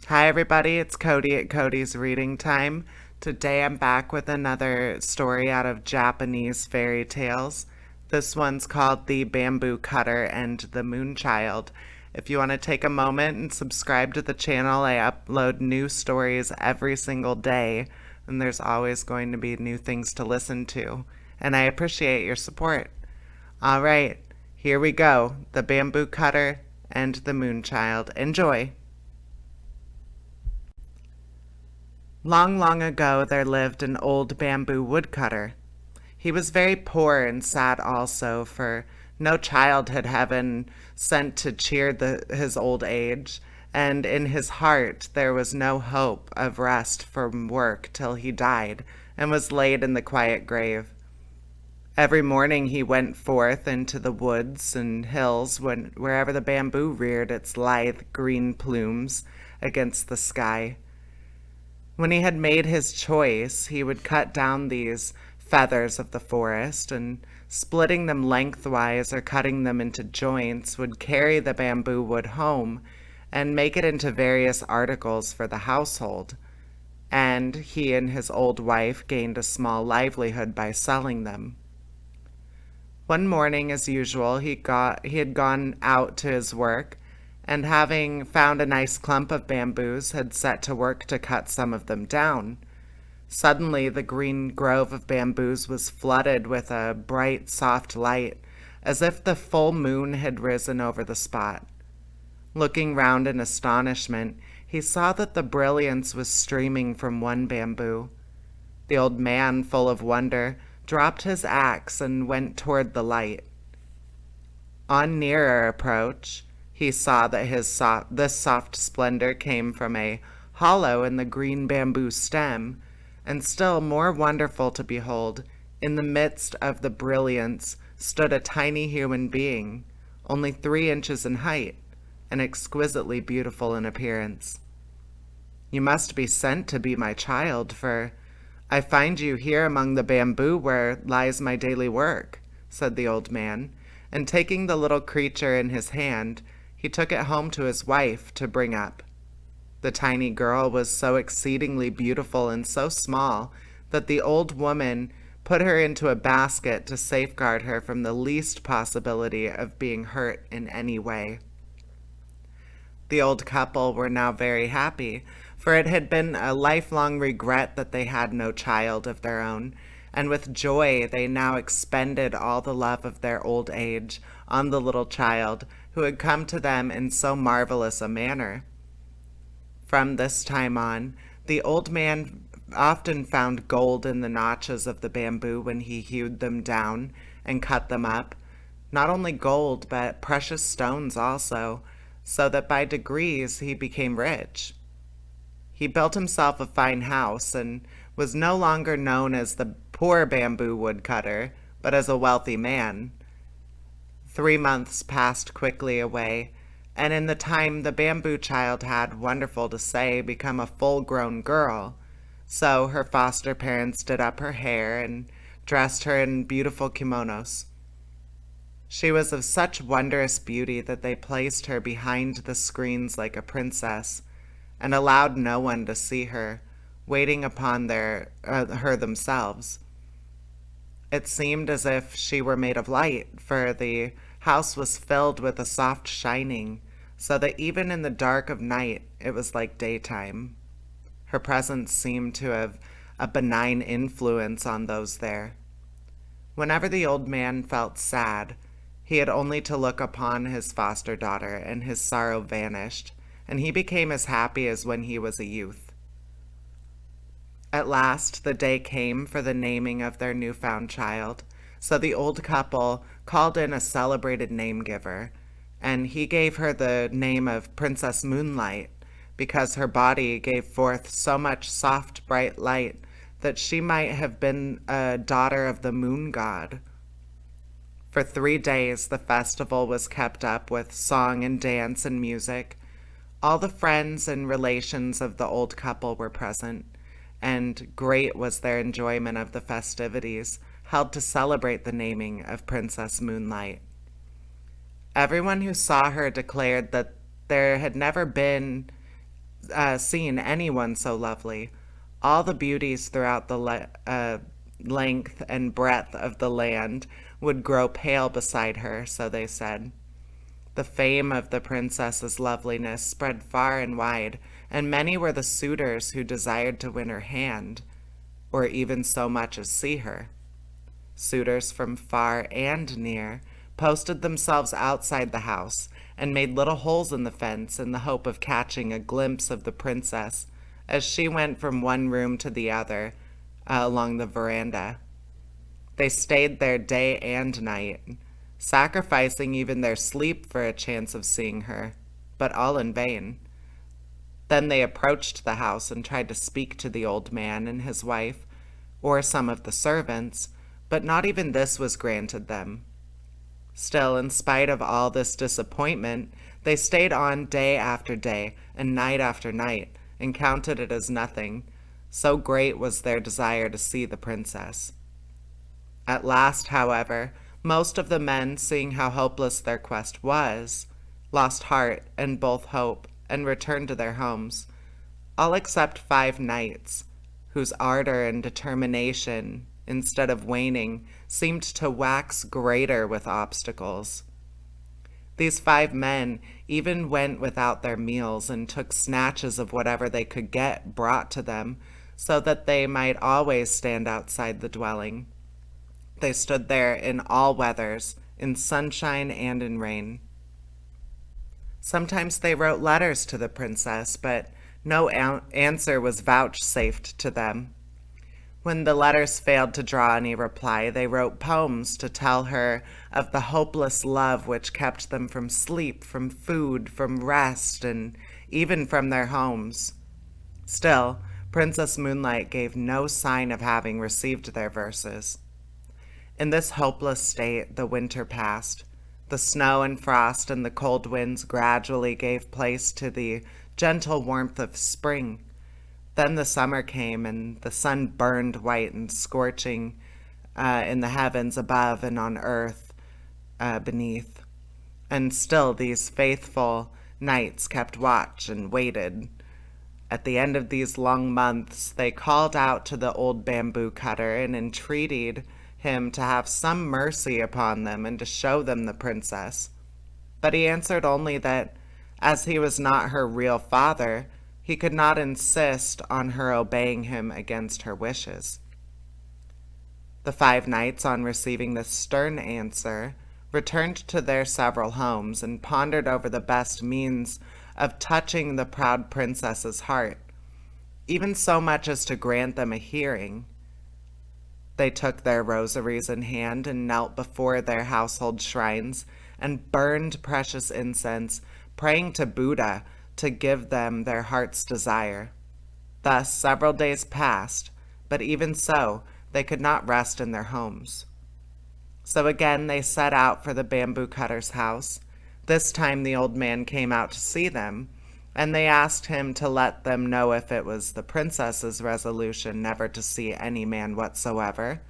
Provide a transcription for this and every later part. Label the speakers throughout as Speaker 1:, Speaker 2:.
Speaker 1: Hi, everybody. It's Cody at Cody's Reading Time. Today I'm back with another story out of Japanese fairy tales. This one's called The Bamboo Cutter and the Moonchild. If you want to take a moment and subscribe to the channel, I upload new stories every single day, and there's always going to be new things to listen to. And I appreciate your support. All right, here we go. The Bamboo Cutter and the Moonchild. Enjoy. Long, long ago, there lived an old bamboo woodcutter. He was very poor and sad also, for no child had heaven sent to cheer his old age, and in his heart there was no hope of rest from work till he died and was laid in the quiet grave. Every morning he went forth into the woods and hills wherever the bamboo reared its lithe green plumes against the sky. When he had made his choice, he would cut down these feathers of the forest and, splitting them lengthwise or cutting them into joints, would carry the bamboo wood home and make it into various articles for the household. And he and his old wife gained a small livelihood by selling them. One morning, as usual, he had gone out to his work, and having found a nice clump of bamboos, had set to work to cut some of them down. Suddenly the green grove of bamboos was flooded with a bright, soft light, as if the full moon had risen over the spot. Looking round in astonishment, he saw that the brilliance was streaming from one bamboo. The old man, full of wonder, dropped his axe and went toward the light. On nearer approach, he saw that this soft splendor came from a hollow in the green bamboo stem, and still more wonderful to behold, in the midst of the brilliance stood a tiny human being, only 3 inches in height, and exquisitely beautiful in appearance. "You must be sent to be my child, for I find you here among the bamboo where lies my daily work," said the old man, and taking the little creature in his hand, he took it home to his wife to bring up. The tiny girl was so exceedingly beautiful and so small that the old woman put her into a basket to safeguard her from the least possibility of being hurt in any way. The old couple were now very happy, for it had been a lifelong regret that they had no child of their own, and with joy they now expended all the love of their old age on the little child who had come to them in so marvelous a manner. From this time on, the old man often found gold in the notches of the bamboo when he hewed them down and cut them up, not only gold, but precious stones also, so that by degrees he became rich. He built himself a fine house and was no longer known as the poor bamboo woodcutter, but as a wealthy man. 3 months passed quickly away, and in the time the bamboo child had, wonderful to say, become a full-grown girl. So her foster parents did up her hair and dressed her in beautiful kimonos. She was of such wondrous beauty that they placed her behind the screens like a princess, and allowed no one to see her, waiting upon her themselves. It seemed as if she were made of light, for the house was filled with a soft shining, so that even in the dark of night it was like daytime. Her presence seemed to have a benign influence on those there. Whenever the old man felt sad, he had only to look upon his foster daughter, and his sorrow vanished, and he became as happy as when he was a youth. At last the day came for the naming of their newfound child, so the old couple called in a celebrated name-giver, and he gave her the name of Princess Moonlight, because her body gave forth so much soft, bright light that she might have been a daughter of the moon god. For 3 days the festival was kept up with song and dance and music. All the friends and relations of the old couple were present, and great was their enjoyment of the festivities held to celebrate the naming of Princess Moonlight. Everyone who saw her declared that there had never been seen anyone so lovely. All the beauties throughout the length and breadth of the land would grow pale beside her, so they said. The fame of the princess's loveliness spread far and wide, and many were the suitors who desired to win her hand, or even so much as see her. Suitors from far and near posted themselves outside the house and made little holes in the fence in the hope of catching a glimpse of the princess as she went from one room to the other along the veranda. They stayed there day and night, sacrificing even their sleep for a chance of seeing her, but all in vain. Then they approached the house and tried to speak to the old man and his wife, or some of the servants, but not even this was granted them. Still, in spite of all this disappointment, they stayed on day after day and night after night, and counted it as nothing, so great was their desire to see the princess. At last, however, most of the men, seeing how hopeless their quest was, lost heart and both hope, and returned to their homes, all except 5 knights, whose ardor and determination, instead of waning, seemed to wax greater with obstacles. These 5 men even went without their meals and took snatches of whatever they could get brought to them, so that they might always stand outside the dwelling. They stood there in all weathers, in sunshine and in rain. Sometimes they wrote letters to the princess, but no answer was vouchsafed to them. When the letters failed to draw any reply, they wrote poems to tell her of the hopeless love which kept them from sleep, from food, from rest, and even from their homes. Still, Princess Moonlight gave no sign of having received their verses. In this hopeless state, the winter passed. The snow and frost and the cold winds gradually gave place to the gentle warmth of spring. Then the summer came, and the sun burned white and scorching in the heavens above and on earth beneath. And still these faithful knights kept watch and waited. At the end of these long months, they called out to the old bamboo cutter and entreated him to have some mercy upon them and to show them the princess. But he answered only that, as he was not her real father, he could not insist on her obeying him against her wishes. The 5 knights, on receiving this stern answer, returned to their several homes and pondered over the best means of touching the proud princess's heart, even so much as to grant them a hearing. They took their rosaries in hand and knelt before their household shrines and burned precious incense, praying to Buddha to give them their heart's desire. Thus several days passed, but even so, they could not rest in their homes. So again they set out for the bamboo cutter's house. This time the old man came out to see them, and they asked him to let them know if it was the princess's resolution never to see any man whatsoever,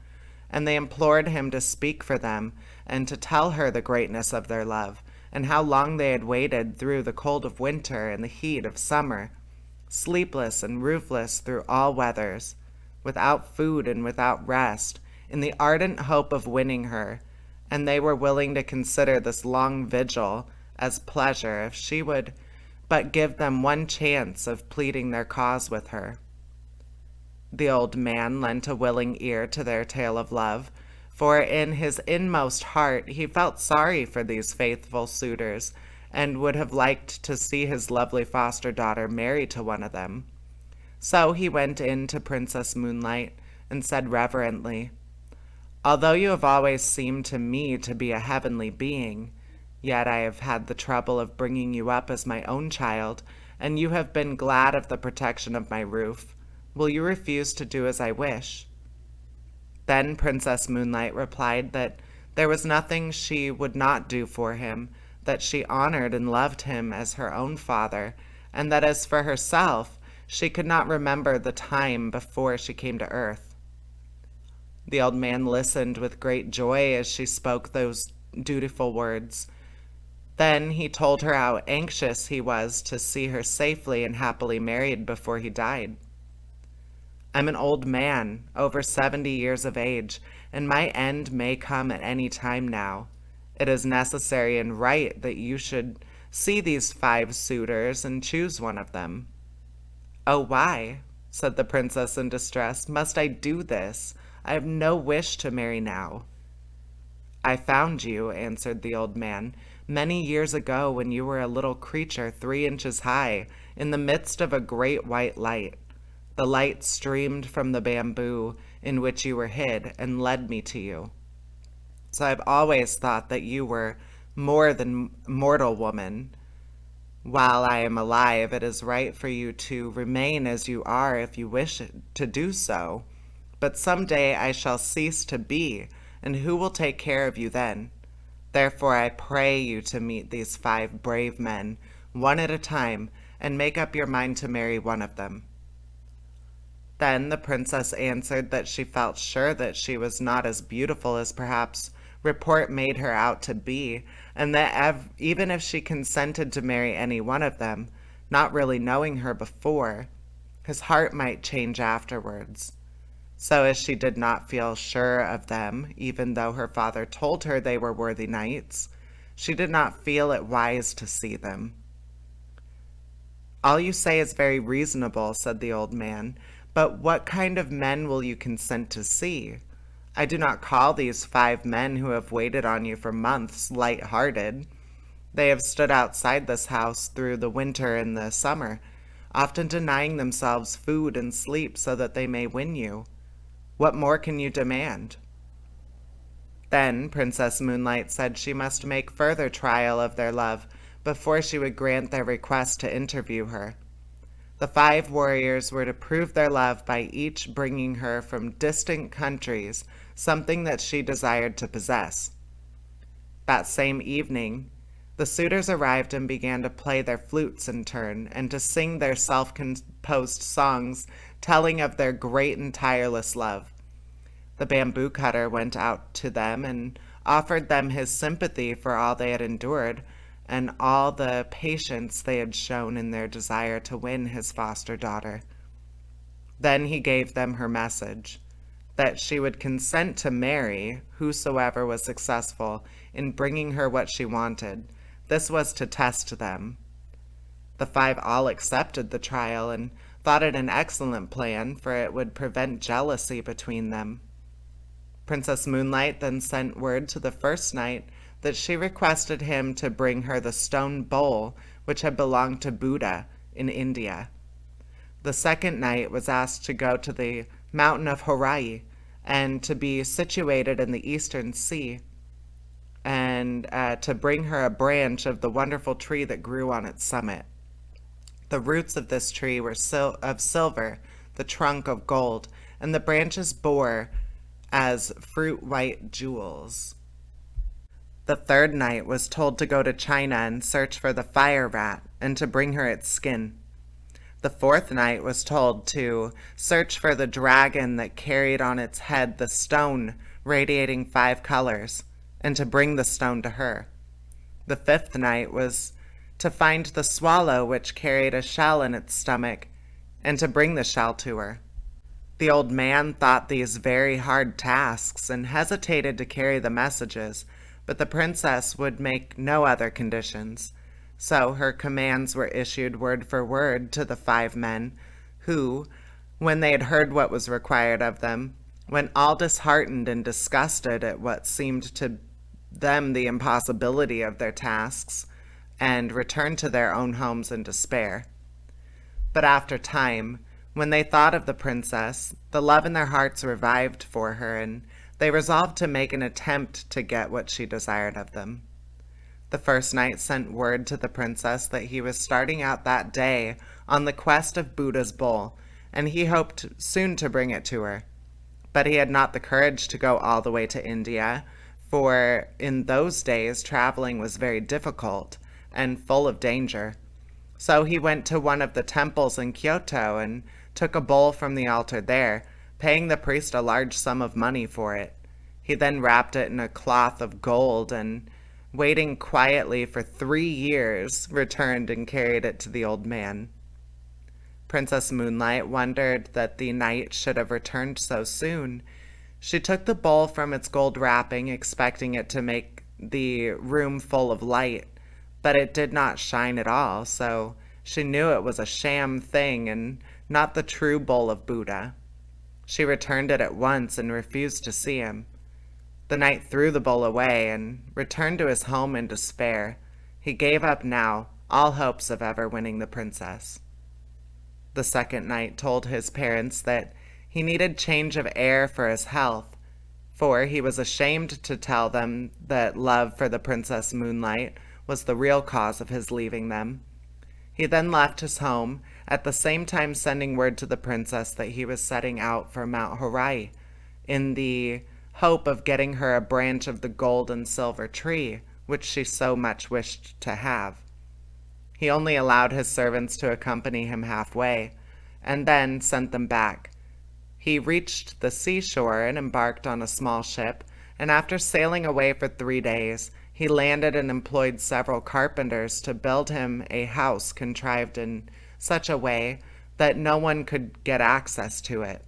Speaker 1: and they implored him to speak for them and to tell her the greatness of their love, and how long they had waited through the cold of winter and the heat of summer, sleepless and roofless through all weathers, without food and without rest, in the ardent hope of winning her, and they were willing to consider this long vigil as pleasure if she would but give them one chance of pleading their cause with her. The old man lent a willing ear to their tale of love, for in his inmost heart he felt sorry for these faithful suitors, and would have liked to see his lovely foster daughter married to one of them. So he went in to Princess Moonlight and said reverently, "Although you have always seemed to me to be a heavenly being, yet I have had the trouble of bringing you up as my own child, and you have been glad of the protection of my roof. Will you refuse to do as I wish?" Then Princess Moonlight replied that there was nothing she would not do for him, that she honored and loved him as her own father, and that as for herself, she could not remember the time before she came to earth. The old man listened with great joy as she spoke those dutiful words, Then he told her how anxious he was to see her safely and happily married before he died. I'm an old man, over 70 years of age, and my end may come at any time now. It is necessary and right that you should see these 5 suitors and choose one of them. Oh, why, said the princess in distress, must I do this? I have no wish to marry now. I found you, answered the old man, many years ago when you were a little creature 3 inches high, in the midst of a great white light. The light streamed from the bamboo in which you were hid and led me to you. So I've always thought that you were more than mortal woman. While I am alive, it is right for you to remain as you are if you wish to do so. But some day I shall cease to be, and who will take care of you then? Therefore I pray you to meet these 5 brave men, one at a time, and make up your mind to marry one of them. Then the princess answered that she felt sure that she was not as beautiful as perhaps report made her out to be, and that even if she consented to marry any one of them, not really knowing her before, his heart might change afterwards. So as she did not feel sure of them, even though her father told her they were worthy knights, she did not feel it wise to see them. All you say is very reasonable, said the old man, but what kind of men will you consent to see? I do not call these 5 men who have waited on you for months light-hearted. They have stood outside this house through the winter and the summer, often denying themselves food and sleep so that they may win you. What more can you demand? Then Princess Moonlight said she must make further trial of their love before she would grant their request to interview her. The 5 warriors were to prove their love by each bringing her from distant countries something that she desired to possess. That same evening, the suitors arrived and began to play their flutes in turn and to sing their self-composed songs telling of their great and tireless love. The bamboo cutter went out to them and offered them his sympathy for all they had endured and all the patience they had shown in their desire to win his foster daughter. Then he gave them her message, that she would consent to marry whosoever was successful in bringing her what she wanted. This was to test them. The 5 all accepted the trial and thought it an excellent plan, for it would prevent jealousy between them. Princess Moonlight then sent word to the first knight that she requested him to bring her the stone bowl which had belonged to Buddha in India. The second knight was asked to go to the mountain of Horai and to be situated in the eastern sea, and to bring her a branch of the wonderful tree that grew on its summit. The roots of this tree were of silver, the trunk of gold, and the branches bore as fruit-white jewels. The third knight was told to go to China and search for the fire rat, and to bring her its skin. The fourth knight was told to search for the dragon that carried on its head the stone radiating 5 colors, and to bring the stone to her. The fifth knight was to find the swallow which carried a shell in its stomach, and to bring the shell to her. The old man thought these very hard tasks, and hesitated to carry the messages, but the princess would make no other conditions. So her commands were issued word for word to the 5 men, who, when they had heard what was required of them, went all disheartened and disgusted at what seemed to them the impossibility of their tasks, and returned to their own homes in despair. But after time, when they thought of the princess, the love in their hearts revived for her, and they resolved to make an attempt to get what she desired of them. The first knight sent word to the princess that he was starting out that day on the quest of Buddha's bowl, and he hoped soon to bring it to her. But he had not the courage to go all the way to India, for in those days traveling was very difficult and full of danger. So he went to one of the temples in Kyoto and took a bowl from the altar there, paying the priest a large sum of money for it. He then wrapped it in a cloth of gold and waiting quietly for 3 years, returned and carried it to the old man. Princess Moonlight wondered that the knight should have returned so soon. She took the bowl from its gold wrapping, expecting it to make the room full of light, but it did not shine at all, so she knew it was a sham thing and not the true bowl of Buddha. She returned it at once and refused to see him. The knight threw the bowl away and returned to his home in despair. He gave up now all hopes of ever winning the princess. The second knight told his parents that he needed change of air for his health, for he was ashamed to tell them that love for the Princess Moonlight was the real cause of his leaving them. He then left his home, at the same time sending word to the princess that he was setting out for Mount Horai, in the hope of getting her a branch of the gold and silver tree, which she so much wished to have. He only allowed his servants to accompany him halfway, and then sent them back. He reached the seashore and embarked on a small ship, and after sailing away for 3 days, he landed and employed several carpenters to build him a house contrived in such a way that no one could get access to it.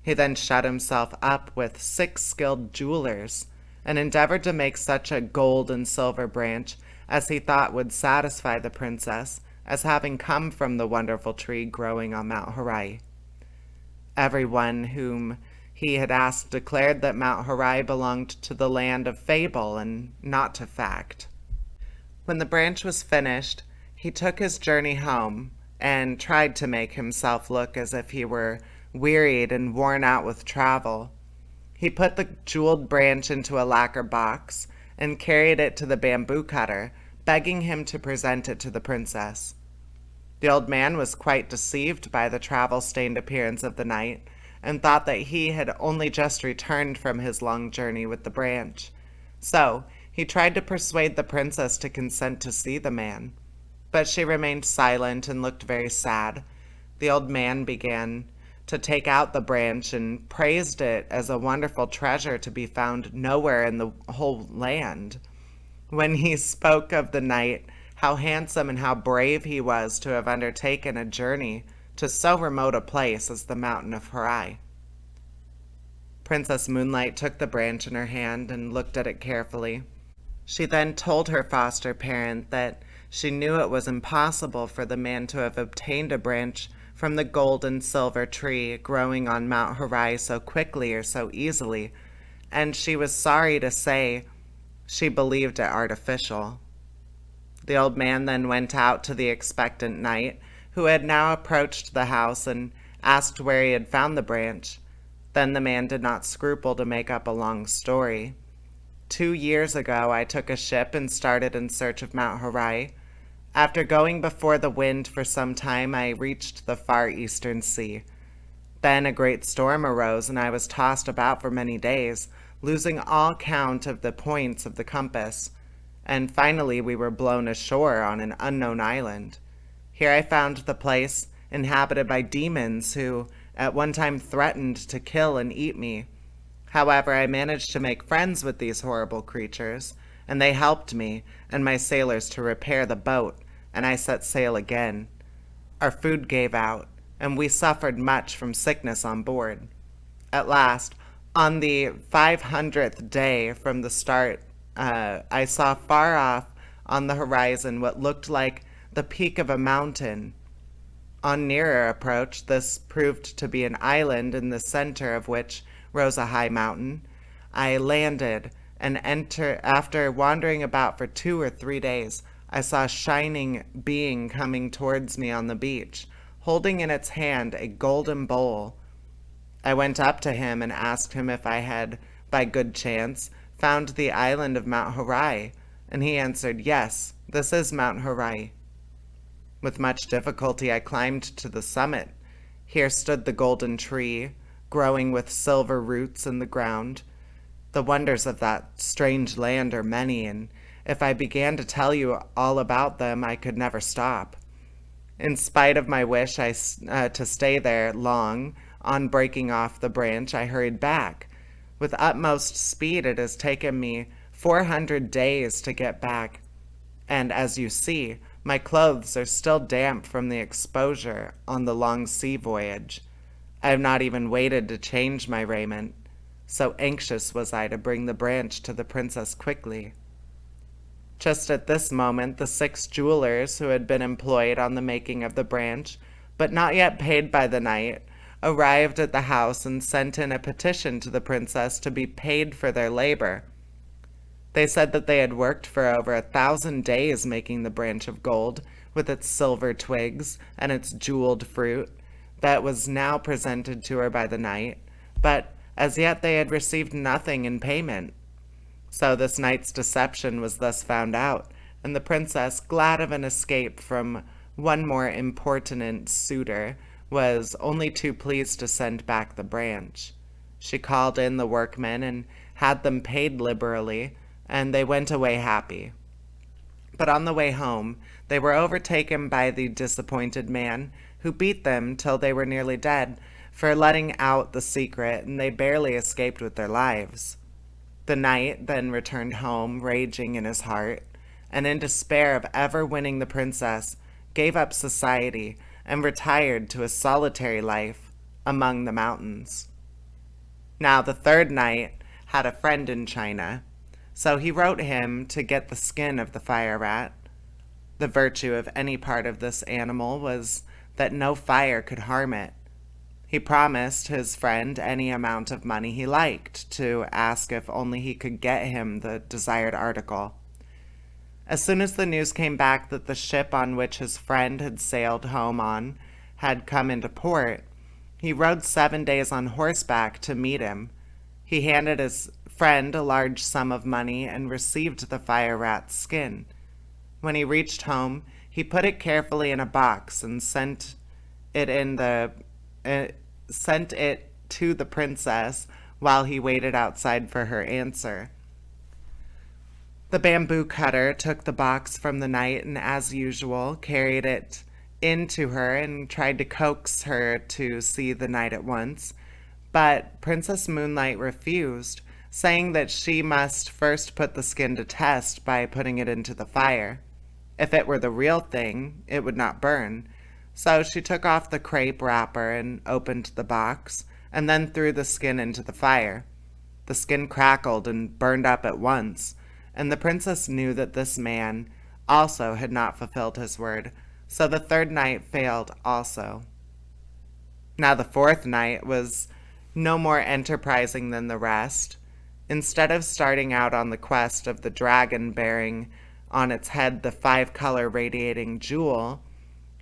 Speaker 1: He then shut himself up with 6 skilled jewelers, and endeavored to make such a gold and silver branch as he thought would satisfy the princess, as having come from the wonderful tree growing on Mount Horai. Everyone whom he had asked declared that Mount Horai belonged to the land of fable and not to fact. When the branch was finished, he took his journey home and tried to make himself look as if he were wearied and worn out with travel. He put the jeweled branch into a lacquer box and carried it to the bamboo cutter, begging him to present it to the princess. The old man was quite deceived by the travel-stained appearance of the knight, and thought that he had only just returned from his long journey with the branch. So he tried to persuade the princess to consent to see the man, but she remained silent and looked very sad. The old man began to take out the branch and praised it as a wonderful treasure to be found nowhere in the whole land. When he spoke of the knight, how handsome and how brave he was to have undertaken a journey to so remote a place as the mountain of Horai. Princess Moonlight took the branch in her hand and looked at it carefully. She then told her foster parent that she knew it was impossible for the man to have obtained a branch from the gold and silver tree growing on Mount Horai so quickly or so easily, and she was sorry to say she believed it artificial. The old man then went out to the expectant knight, who had now approached the house, and asked where he had found the branch. Then the man did not scruple to make up a long story. 2 years ago I took a ship and started in search of Mount Horai. After going before the wind for some time, I reached the far eastern sea. Then a great storm arose, and I was tossed about for many days, losing all count of the points of the compass. And finally we were blown ashore on an unknown island. Here I found the place inhabited by demons who at one time threatened to kill and eat me. However, I managed to make friends with these horrible creatures, and they helped me and my sailors to repair the boat, and I set sail again. Our food gave out, and we suffered much from sickness on board. At last, on the 500th day from the start, I saw far off on the horizon what looked like the peak of a mountain. On nearer approach, this proved to be an island in the center of which rose a high mountain. I landed, and after wandering about for 2 or 3 days, I saw a shining being coming towards me on the beach, holding in its hand a golden bowl. I went up to him and asked him if I had, by good chance, found the island of Mount Horai, and he answered, "Yes, this is Mount Horai." With much difficulty I climbed to the summit. Here stood the golden tree, growing with silver roots in the ground. The wonders of that strange land are many, and if I began to tell you all about them, I could never stop. In spite of my wish to stay there long, on breaking off the branch, I hurried back. With utmost speed it has taken me 400 days to get back, and as you see, my clothes are still damp from the exposure on the long sea voyage. I have not even waited to change my raiment, so anxious was I to bring the branch to the princess quickly. Just at this moment, the 6 jewelers who had been employed on the making of the branch, but not yet paid by the knight, arrived at the house and sent in a petition to the princess to be paid for their labor. They said that they had worked for over 1,000 days making the branch of gold, with its silver twigs and its jeweled fruit, that was now presented to her by the knight, but as yet they had received nothing in payment. So this knight's deception was thus found out, and the princess, glad of an escape from one more importunate suitor, was only too pleased to send back the branch. She called in the workmen and had them paid liberally, and they went away happy. But on the way home, they were overtaken by the disappointed man, who beat them till they were nearly dead, for letting out the secret, and they barely escaped with their lives. The knight then returned home, raging in his heart, and in despair of ever winning the princess, gave up society and retired to a solitary life among the mountains. Now the 3rd knight had a friend in China, so he wrote him to get the skin of the fire rat. The virtue of any part of this animal was that no fire could harm it. He promised his friend any amount of money he liked to ask if only he could get him the desired article. As soon as the news came back that the ship on which his friend had sailed home on had come into port, he rode 7 days on horseback to meet him. He handed his friend a large sum of money and received the fire rat's skin. When he reached home, he put it carefully in a box and sent it to the princess while he waited outside for her answer. The bamboo cutter took the box from the knight and, as usual, carried it in to her and tried to coax her to see the knight at once. But Princess Moonlight refused, saying that she must first put the skin to test by putting it into the fire. If it were the real thing, it would not burn. So she took off the crepe wrapper and opened the box, and then threw the skin into the fire. The skin crackled and burned up at once, and the princess knew that this man also had not fulfilled his word, so the 3rd night failed also. Now the 4th night was no more enterprising than the rest. Instead of starting out on the quest of the dragon bearing on its head the 5-color radiating jewel,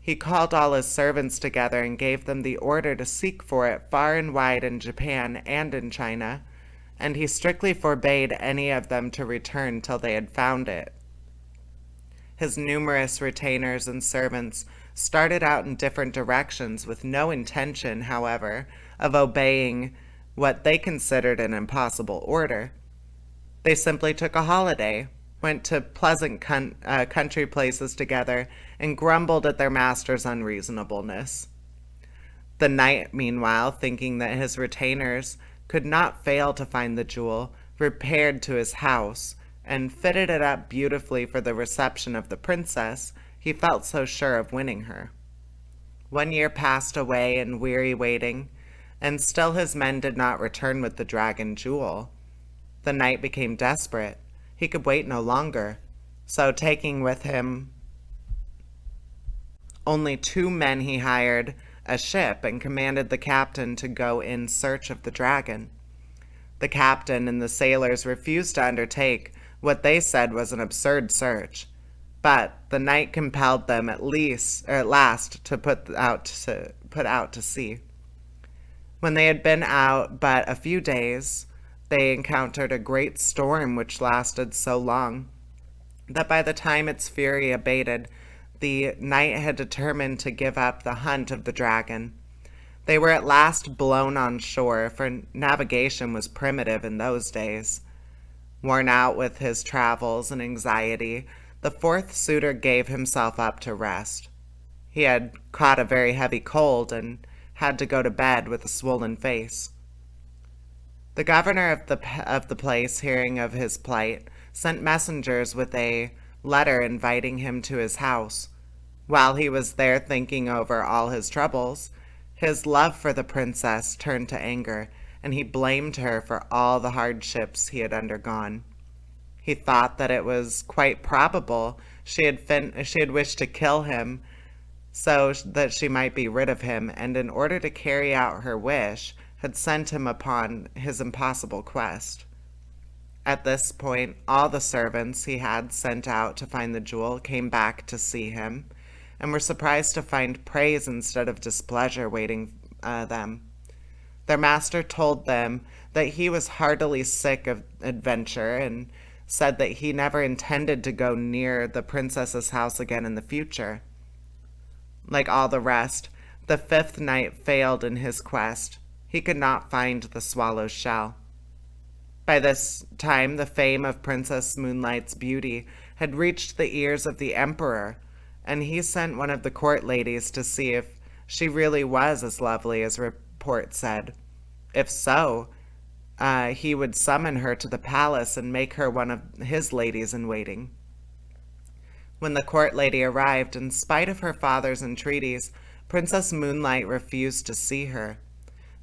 Speaker 1: he called all his servants together and gave them the order to seek for it far and wide in Japan and in China, and he strictly forbade any of them to return till they had found it. His numerous retainers and servants started out in different directions with no intention, however, of obeying what they considered an impossible order. They simply took a holiday, went to pleasant country places together, and grumbled at their master's unreasonableness. The knight, meanwhile, thinking that his retainers could not fail to find the jewel, repaired to his house, and fitted it up beautifully for the reception of the princess. He felt so sure of winning her. 1 year passed away in weary waiting, and still his men did not return with the dragon jewel. The knight became desperate. He could wait no longer, so taking with him only 2 men, he hired a ship and commanded the captain to go in search of the dragon. The captain and the sailors refused to undertake what they said was an absurd search, but the knight compelled them at last to put out to sea. When they had been out but a few days, they encountered a great storm which lasted so long that by the time its fury abated, the knight had determined to give up the hunt of the dragon. They were at last blown on shore, for navigation was primitive in those days. Worn out with his travels and anxiety, the 4th suitor gave himself up to rest. He had caught a very heavy cold and had to go to bed with a swollen face. The governor of the place, hearing of his plight, sent messengers with a letter inviting him to his house. While he was there thinking over all his troubles, his love for the princess turned to anger, and he blamed her for all the hardships he had undergone. He thought that it was quite probable she had wished to kill him so that she might be rid of him, and in order to carry out her wish, had sent him upon his impossible quest. At this point, all the servants he had sent out to find the jewel came back to see him, and were surprised to find praise instead of displeasure waiting them. Their master told them that he was heartily sick of adventure, and said that he never intended to go near the princess's house again in the future. Like all the rest, the fifth night failed in his quest. He could not find the swallow's shell. By this time, the fame of Princess Moonlight's beauty had reached the ears of the emperor, and he sent one of the court ladies to see if she really was as lovely as report said. If so, he would summon her to the palace and make her one of his ladies in waiting. When the court lady arrived, in spite of her father's entreaties, Princess Moonlight refused to see her.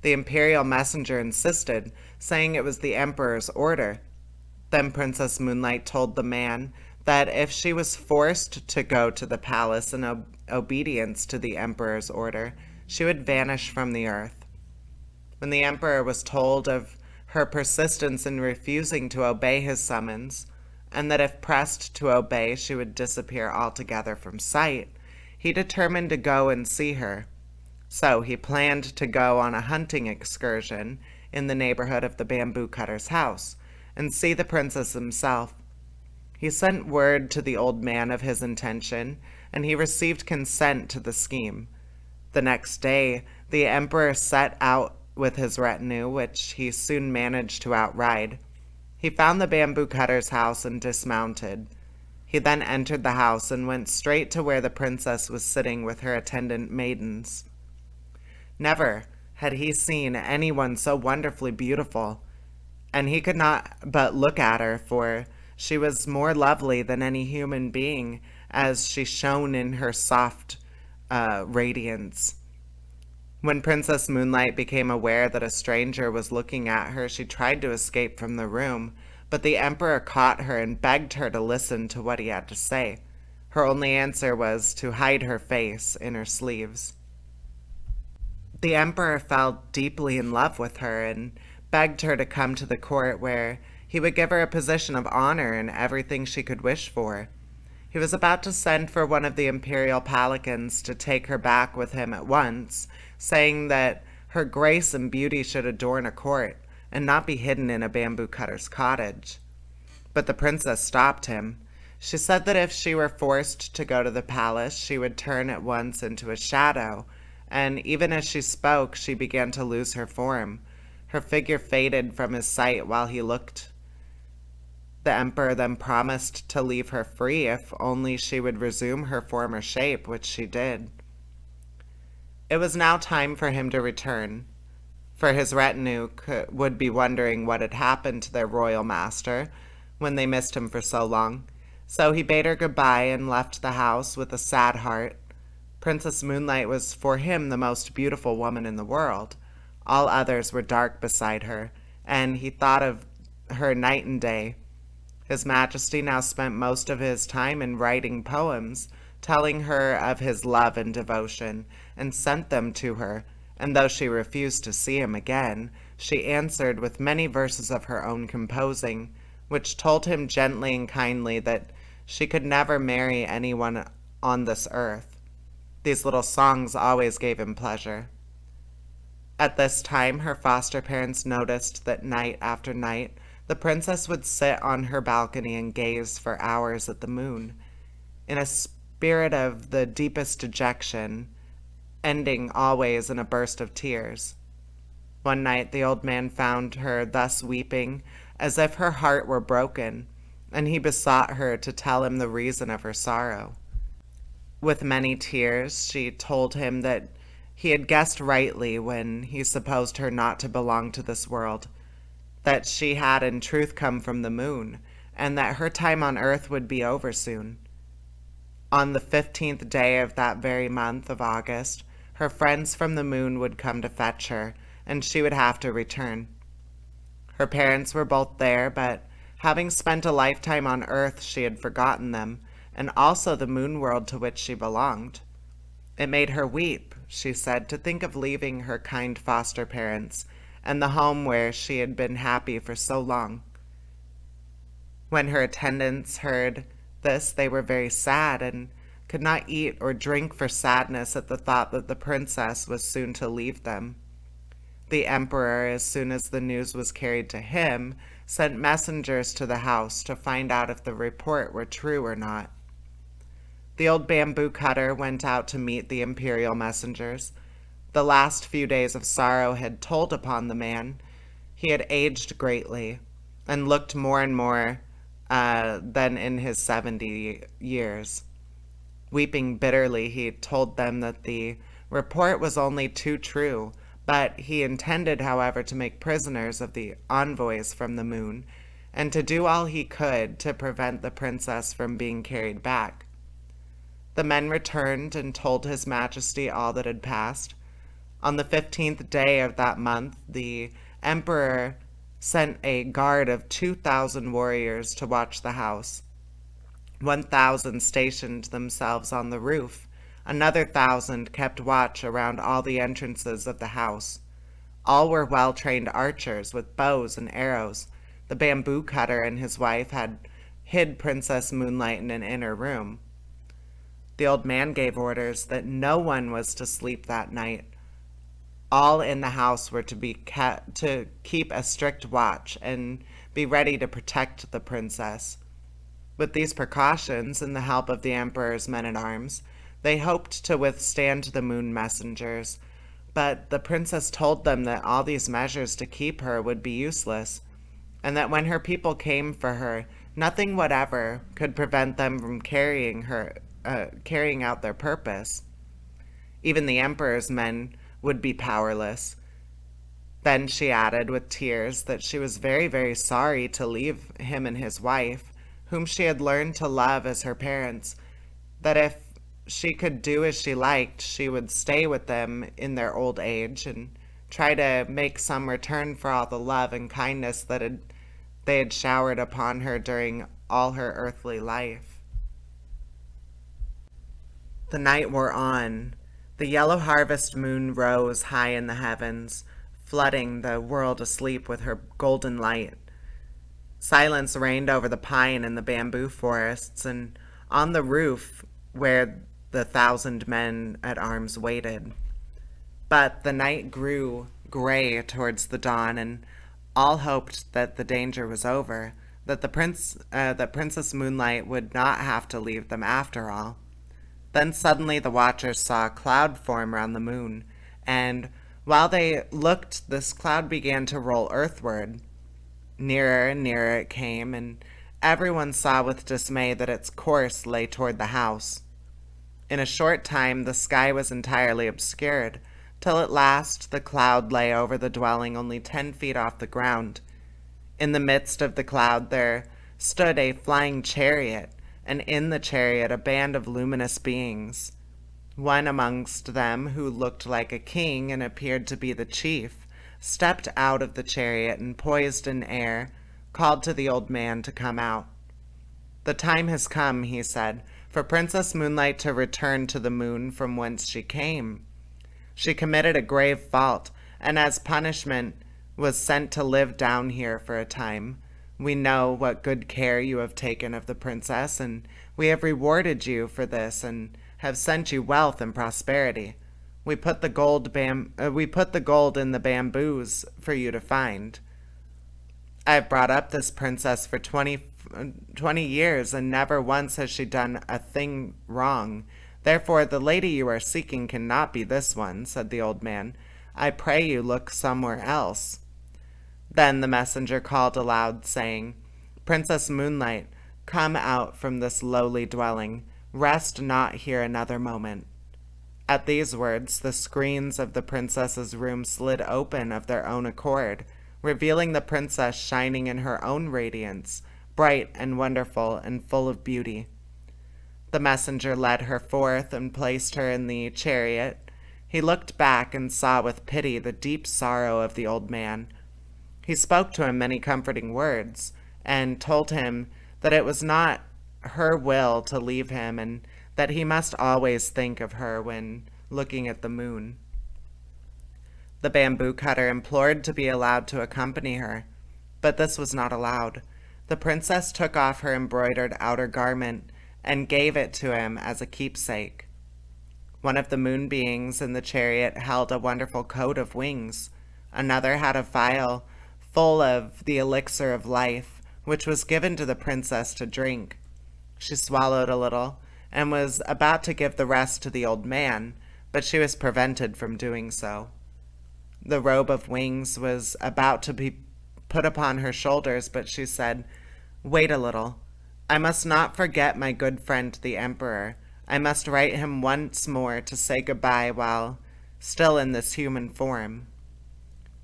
Speaker 1: The imperial messenger insisted, saying it was the emperor's order. Then Princess Moonlight told the man that if she was forced to go to the palace in obedience to the emperor's order, she would vanish from the earth. When the emperor was told of her persistence in refusing to obey his summons, and that if pressed to obey she would disappear altogether from sight, he determined to go and see her. So he planned to go on a hunting excursion in the neighborhood of the bamboo cutter's house, and see the princess himself. He sent word to the old man of his intention, and he received consent to the scheme. The next day, the emperor set out with his retinue, which he soon managed to outride. He found the bamboo cutter's house and dismounted. He then entered the house and went straight to where the princess was sitting with her attendant maidens. Never had he seen anyone so wonderfully beautiful, and he could not but look at her, for she was more lovely than any human being, as she shone in her soft radiance. When Princess Moonlight became aware that a stranger was looking at her, she tried to escape from the room, but the emperor caught her and begged her to listen to what he had to say. Her only answer was to hide her face in her sleeves. The emperor fell deeply in love with her and begged her to come to the court, where he would give her a position of honor and everything she could wish for. He was about to send for one of the imperial paladins to take her back with him at once, saying that her grace and beauty should adorn a court and not be hidden in a bamboo cutter's cottage. But the princess stopped him. She said that if she were forced to go to the palace, she would turn at once into a shadow, and even as she spoke, she began to lose her form. Her figure faded from his sight while he looked. The emperor then promised to leave her free if only she would resume her former shape, which she did. It was now time for him to return, for his retinue would be wondering what had happened to their royal master when they missed him for so long. So he bade her goodbye and left the house with a sad heart. Princess Moonlight was for him the most beautiful woman in the world. All others were dark beside her, and he thought of her night and day. His Majesty now spent most of his time in writing poems, telling her of his love and devotion, and sent them to her, and though she refused to see him again, she answered with many verses of her own composing, which told him gently and kindly that she could never marry anyone on this earth. These little songs always gave him pleasure. At this time, her foster parents noticed that night after night, the princess would sit on her balcony and gaze for hours at the moon, in a spirit of the deepest dejection, ending always in a burst of tears. One night the old man found her thus weeping, as if her heart were broken, and he besought her to tell him the reason of her sorrow. With many tears, she told him that he had guessed rightly when he supposed her not to belong to this world, that she had in truth come from the moon, and that her time on Earth would be over soon. On the 15th day of that very month of August, her friends from the moon would come to fetch her, and she would have to return. Her parents were both there, but having spent a lifetime on Earth, she had forgotten them, and also the moon world to which she belonged. It made her weep, she said, to think of leaving her kind foster parents and the home where she had been happy for so long. When her attendants heard this, they were very sad and could not eat or drink for sadness at the thought that the princess was soon to leave them. The emperor, as soon as the news was carried to him, sent messengers to the house to find out if the report were true or not. The old bamboo cutter went out to meet the imperial messengers. The last few days of sorrow had told upon the man. He had aged greatly and looked more and more than in his 70 years. Weeping bitterly, he told them that the report was only too true, but he intended, however, to make prisoners of the envoys from the moon, and to do all he could to prevent the princess from being carried back. The men returned and told His Majesty all that had passed. On the 15th day of that month, the emperor sent a guard of 2,000 warriors to watch the house. 1,000 stationed themselves on the roof. Another 1,000 kept watch around all the entrances of the house. All were well-trained archers with bows and arrows. The bamboo cutter and his wife had hid Princess Moonlight in an inner room. The old man gave orders that no one was to sleep that night. All in the house were to keep a strict watch and be ready to protect the princess. With these precautions and the help of the emperor's men-at-arms, they hoped to withstand the moon messengers, but the princess told them that all these measures to keep her would be useless, and that when her people came for her, nothing whatever could prevent them from carrying out their purpose. Even the emperor's men would be powerless. Then she added with tears that she was very, very sorry to leave him and his wife, whom she had learned to love as her parents, that if she could do as she liked, she would stay with them in their old age and try to make some return for all the love and kindness that they had showered upon her during all her earthly life. The night wore on. The yellow harvest moon rose high in the heavens, flooding the world asleep with her golden light. Silence reigned over the pine and the bamboo forests, and on the roof where the 1,000 men-at-arms waited. But the night grew gray towards the dawn, and all hoped that the danger was over, that that Princess Moonlight would not have to leave them after all. Then suddenly the watchers saw a cloud form round the moon, and while they looked, this cloud began to roll earthward. Nearer and nearer it came, and everyone saw with dismay that its course lay toward the house. In a short time the sky was entirely obscured, till at last the cloud lay over the dwelling only 10 feet off the ground. In the midst of the cloud there stood a flying chariot, and in the chariot a band of luminous beings. One amongst them, who looked like a king and appeared to be the chief, stepped out of the chariot and, poised in air, called to the old man to come out. "The time has come," he said, "for Princess Moonlight to return to the moon from whence she came. She committed a grave fault, and as punishment was sent to live down here for a time. We know what good care you have taken of the princess, and we have rewarded you for this and have sent you wealth and prosperity. We put the gold in the bamboos for you to find. I have brought up this princess for 20 years, and never once has she done a thing wrong. Therefore the lady you are seeking cannot be this one," said the old man. "I pray you look somewhere else." Then the messenger called aloud, saying, "Princess Moonlight, come out from this lowly dwelling. Rest not here another moment." At these words, the screens of the princess's room slid open of their own accord, revealing the princess shining in her own radiance, bright and wonderful and full of beauty. The messenger led her forth and placed her in the chariot. He looked back and saw with pity the deep sorrow of the old man. He spoke to him many comforting words, and told him that it was not her will to leave him, and that he must always think of her when looking at the moon. The bamboo cutter implored to be allowed to accompany her, but this was not allowed. The princess took off her embroidered outer garment and gave it to him as a keepsake. One of the moon beings in the chariot held a wonderful coat of wings. Another had a vial full of the elixir of life, which was given to the princess to drink. She swallowed a little and was about to give the rest to the old man, but she was prevented from doing so. The robe of wings was about to be put upon her shoulders, but she said, "Wait a little. I must not forget my good friend the emperor. I must write him once more to say goodbye while still in this human form."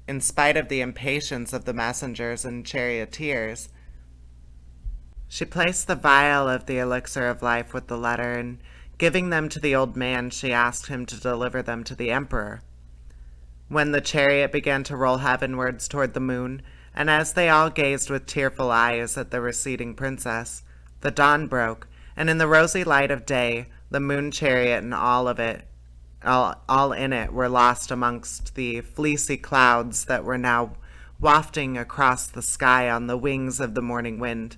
Speaker 1: In spite of the impatience of the messengers and charioteers, she placed the vial of the elixir of life with the letter, and giving them to the old man, she asked him to deliver them to the emperor. When the chariot began to roll heavenwards toward the moon, and as they all gazed with tearful eyes at the receding princess, the dawn broke, and in the rosy light of day, the moon chariot and all in it were lost amongst the fleecy clouds that were now wafting across the sky on the wings of the morning wind.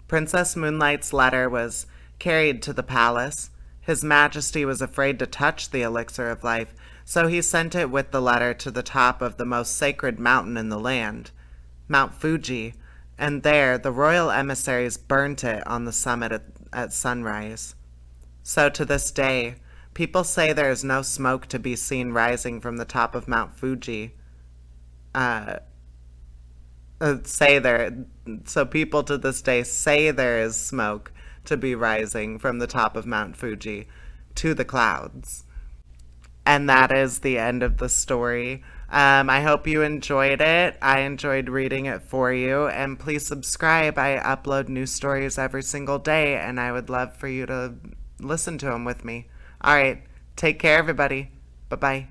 Speaker 1: Princess Moonlight's letter was carried to the palace. His Majesty was afraid to touch the elixir of life, so he sent it with the letter to the top of the most sacred mountain in the land, Mount Fuji, and there the royal emissaries burnt it on the summit at sunrise. So to this day, people say there is no smoke to be seen rising from the top of Mount Fuji. So people to this day say there is smoke to be rising from the top of Mount Fuji to the clouds. And that is the end of the story. I hope you enjoyed it. I enjoyed reading it for you. And please subscribe. I upload new stories every single day, and I would love for you to listen to them with me. All right. Take care, everybody. Bye-bye.